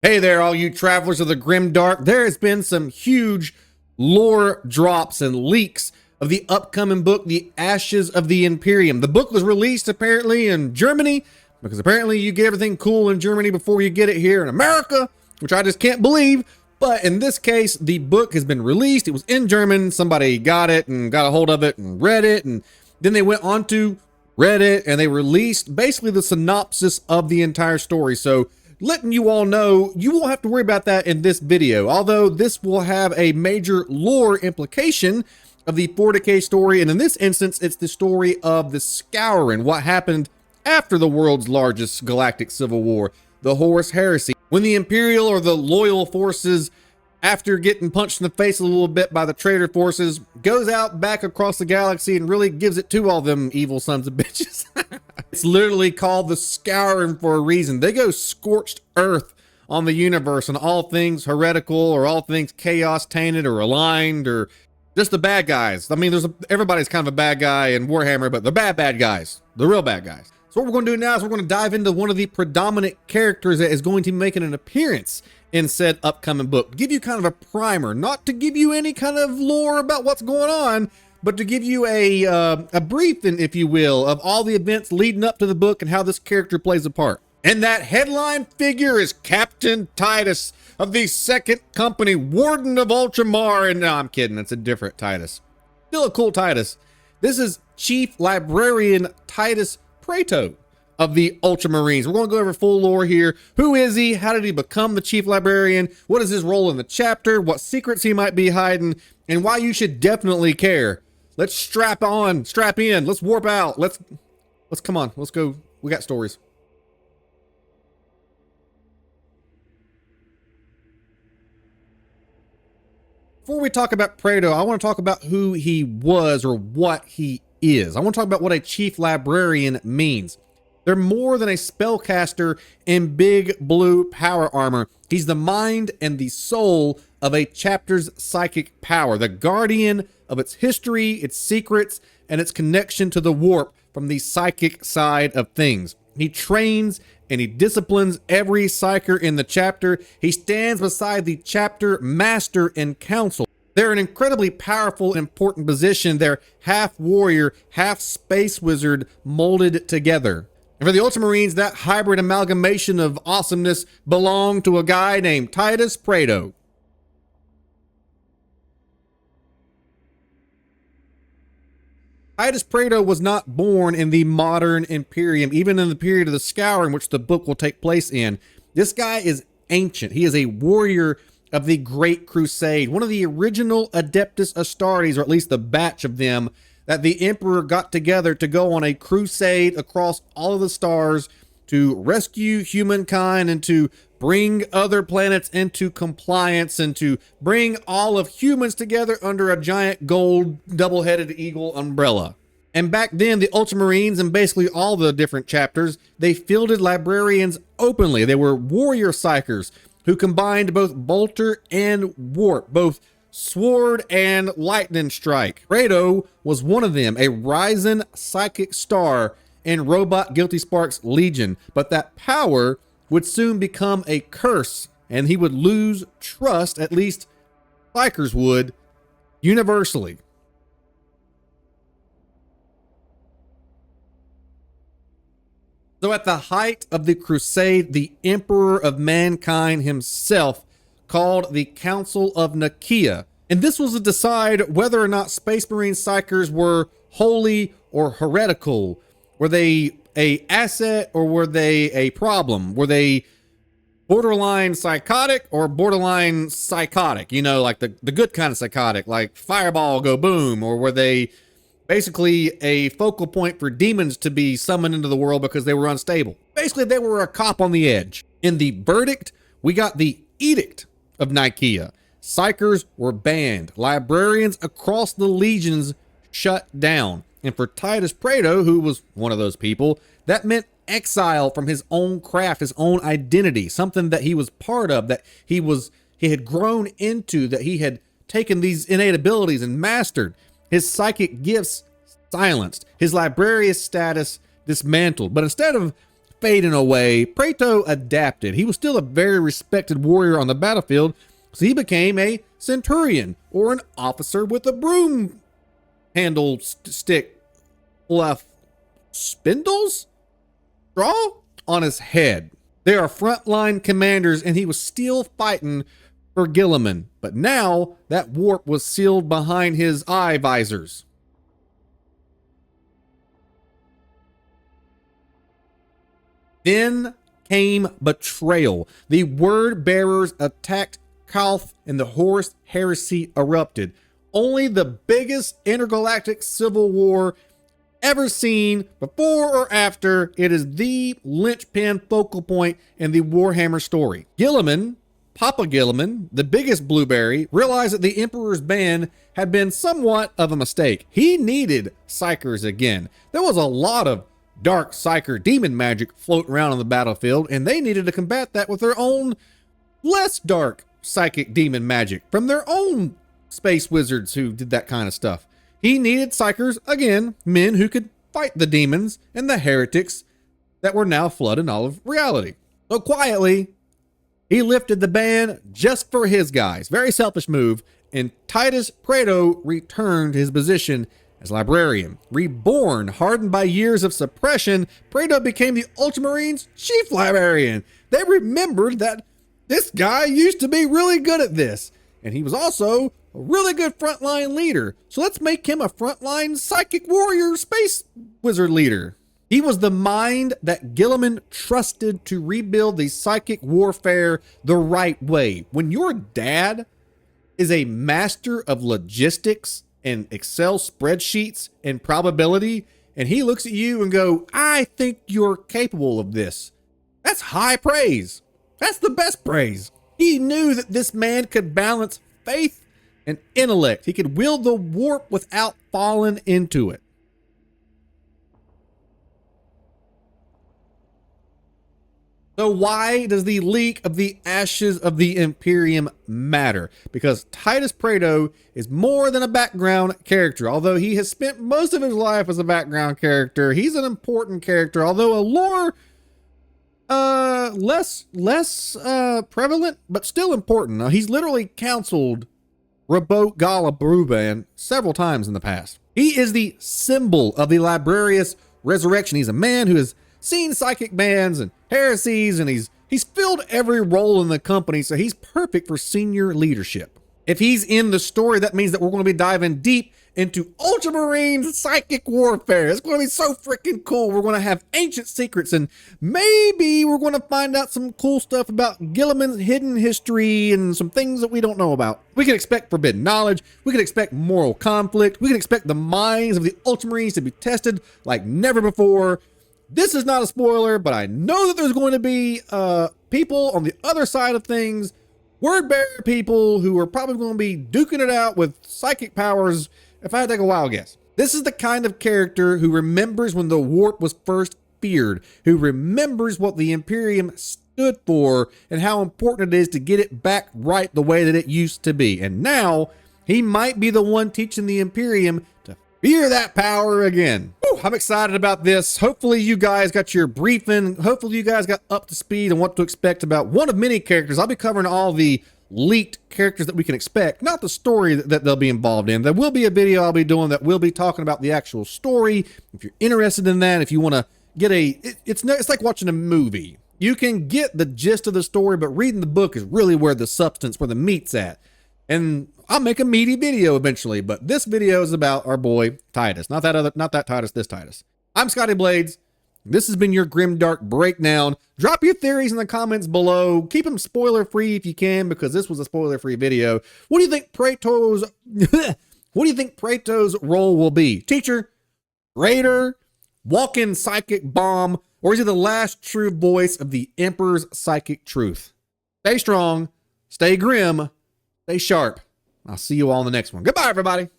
Hey there, all you travelers of the Grimdark. There has been some huge lore drops and leaks of the upcoming book, The Ashes of the Imperium. The book was released apparently in Germany, because apparently you get everything cool in Germany before you get it here in America, which I just can't believe. But in this case, the book has been released. It was in German. Somebody got it and got a hold of it and read it. And then they went on to Reddit and they released basically the synopsis of the entire story. So letting you all know, you won't have to worry about that in this video, although this will have a major lore implication of the 40k story, and in this instance, it's the story of the Scouring, what happened after the world's largest galactic civil war, the Horus Heresy, when the Imperial or the loyal forces, after getting punched in the face a little bit by the traitor forces, goes out back across the galaxy and really gives it to all them evil sons of bitches. It's literally called the Scouring for a reason. They go scorched earth on the universe and all things heretical or all things chaos tainted or aligned or just the bad guys. I mean, everybody's kind of a bad guy in Warhammer, but the bad guys, the real bad guys. So what we're going to do now is we're going to dive into one of the predominant characters that is going to be making an appearance in said upcoming book. Give you kind of a primer, not to give you any kind of lore about what's going on, but to give you a briefing, if you will, of all the events leading up to the book and how this character plays a part. And that headline figure is Captain Titus of the 2nd Company, Warden of Ultramar. And no, I'm kidding. It's a different Titus. Still a cool Titus. This is Chief Librarian Titus Prayto of the Ultramarines. We're going to go over full lore here. Who is he? How did he become the Chief Librarian? What is his role in the chapter? What secrets he might be hiding? And why you should definitely care. Let's strap in, let's warp out. Let's come on, let's go. We got stories. Before we talk about Prayto, I want to talk about who he was or what he is. I want to talk about what a Chief Librarian means. They're more than a spellcaster in big blue power armor. He's the mind and the soul of a chapter's psychic power, the guardian of its history, its secrets, and its connection to the warp from the psychic side of things. He trains and he disciplines every psyker in the chapter. He stands beside the chapter master and council. They're an incredibly powerful, important position. They're half warrior, half space wizard molded together. And for the Ultramarines, that hybrid amalgamation of awesomeness belonged to a guy named Titus Prayto. Titus Prayto was not born in the modern Imperium, even in the period of the Scouring, which the book will take place in. This guy is ancient. He is a warrior of the Great Crusade, one of the original Adeptus Astartes, or at least the batch of them, that the Emperor got together to go on a crusade across all of the stars to rescue humankind and to bring other planets into compliance and to bring all of humans together under a giant gold double-headed eagle umbrella. And back then, the Ultramarines and basically all the different chapters, they fielded librarians openly. They were warrior psychers who combined both bolter and warp, both sword and lightning strike. Prayto was one of them, a rising psychic star in Robot Guilty Spark's Legion, but that power would soon become a curse, and he would lose trust, at least psychers would, universally. So at the height of the Crusade, the Emperor of Mankind himself called the Council of Nikaea, and this was to decide whether or not Space Marine psychers were holy or heretical. Were they a asset or were they a problem? Were they borderline psychotic or borderline psychotic? You know, like the good kind of psychotic, like fireball go boom, or were they basically a focal point for demons to be summoned into the world because they were unstable? Basically, they were a cop on the edge. In the verdict, we got the Edict of Nikaea. Psychers were banned. Librarians across the legions shut down. And for Titus Prayto, who was one of those people, that meant exile from his own craft, his own identity, something that he was part of, that he had grown into, that he had taken these innate abilities and mastered. His psychic gifts silenced, his librarian status dismantled. But instead of fading away, Prayto adapted. He was still a very respected warrior on the battlefield, so he became a centurion, or an officer with a broom handle stick left spindles straw on his head. They are frontline commanders, and he was still fighting for Guilliman, but now that warp was sealed behind his eye visors. Then came betrayal. The word bearers attacked Calth, and the Horus Heresy erupted. Only the biggest intergalactic civil war ever seen, before or after. It is the linchpin focal point in the Warhammer story. Guilliman, Papa Guilliman, the biggest blueberry, realized that the Emperor's ban had been somewhat of a mistake. He needed psykers again. There was a lot of dark psyker demon magic floating around on the battlefield, and they needed to combat that with their own less dark psychic demon magic from their own space wizards who did that kind of stuff. He needed psykers again, men who could fight the demons and the heretics that were now flooding all of reality. So quietly, he lifted the ban just for his guys. Very selfish move. And Titus Prayto returned his position as librarian. Reborn, hardened by years of suppression, Prayto became the Ultramarines' Chief Librarian. They remembered that this guy used to be really good at this, and he was also a really good frontline leader. So let's make him a frontline psychic warrior space wizard leader. He was the mind that Guilliman trusted to rebuild the psychic warfare the right way. When your dad is a master of logistics and Excel spreadsheets and probability, and he looks at you and go, I think you're capable of this, that's high praise. That's the best praise. He knew that this man could balance faith and intellect. He could wield the warp without falling into it. So why does the leak of the ashes of the Imperium matter? Because Titus Prayto is more than a background character. Although he has spent most of his life as a background character, he's an important character, although a lore less prevalent, but still important. Now, he's literally counseled Rabot Gala Bruban several times in the past. He is the symbol of the Librarius resurrection. He's a man who has seen psychic bans and heresies, and he's filled every role in the company, so he's perfect for senior leadership. If he's in the story, that means that we're going to be diving deep into Ultramarines psychic warfare. It's going to be so freaking cool. We're going to have ancient secrets, and maybe we're going to find out some cool stuff about Guilliman's hidden history and some things that we don't know about. We can expect forbidden knowledge. We can expect moral conflict. We can expect the minds of the Ultramarines to be tested like never before. This is not a spoiler, but I know that there's going to be people on the other side of things, word bearer people who are probably going to be duking it out with psychic powers, if I had to take a wild guess. This is the kind of character who remembers when the warp was first feared, who remembers what the Imperium stood for and how important it is to get it back right the way that it used to be. And now he might be the one teaching the Imperium to fear that power again. Whew, I'm excited about this. Hopefully you guys got your briefing. Hopefully you guys got up to speed on what to expect about one of many characters. I'll be covering all the leaked characters that we can expect, not the story that they'll be involved in. There will be a video I'll be doing that will be talking about the actual story. If you're interested in that, if you want to get it's like watching a movie. You can get the gist of the story, but reading the book is really where the substance, where the meat's at. And I'll make a meaty video eventually, but this video is about our boy Titus, not that Titus, this Titus. I'm Scotty Blades. This has been your Grimdark Breakdown. Drop your theories in the comments below. Keep them spoiler free if you can, because this was a spoiler free video. What do you think Prayto's role will be? Teacher, raider, walk-in psychic bomb, or is he the last true voice of the Emperor's psychic truth? Stay strong, stay grim, stay sharp. I'll see you all in the next one. Goodbye, everybody.